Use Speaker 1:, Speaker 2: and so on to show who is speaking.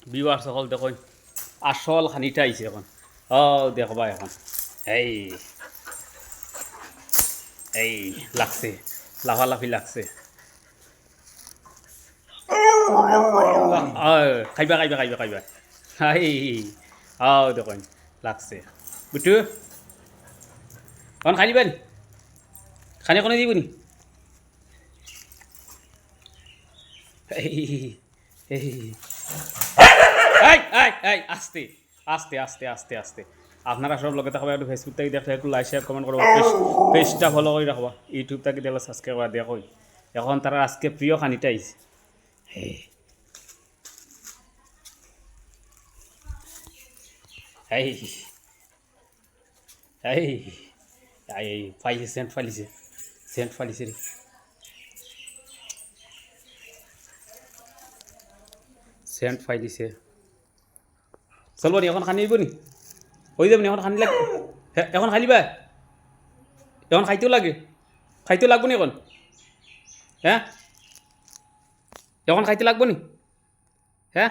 Speaker 1: Bieber সকল দেখুন আসল খানিটা আইছে এখন ও দেখবা এখন এই এই লাগছে লাফালাফি লাগছে খাইবা খাইবা খাইবা খাইবা হাই আও দেখুন লাগছে বুটু এখন খাই দিবেন খানি কোনো দিবনি এই এই এই এই এই আস্তে আস্তে আস্তে আস্তে আস্তে আপনারা সব লগে থাকবা একটু ফেসবুক থেকে দেখলে একটু লাইক শেয়ার কমেন্ট করবো পেজটা ফলো করে রাখবা ইউটিউব থেকে দেখলে সাবস্ক্রাইব করে দিয়া কই এখন তারা আজকে প্রিয় খানিটা আইছে এই এই এই ফাইছে সেন্ট ফাইলিছে রে সেন্ট ফাইলিছে চলব নি এখন খানি দিব নি হৈ যাব নি এখন খানি লাগে এখন খাই দিবা এখন খাইতেও লাগে খাইতেও লাগবো নি এখন হ্যাঁ এখন খাইতে লাগবো নি হ্যাঁ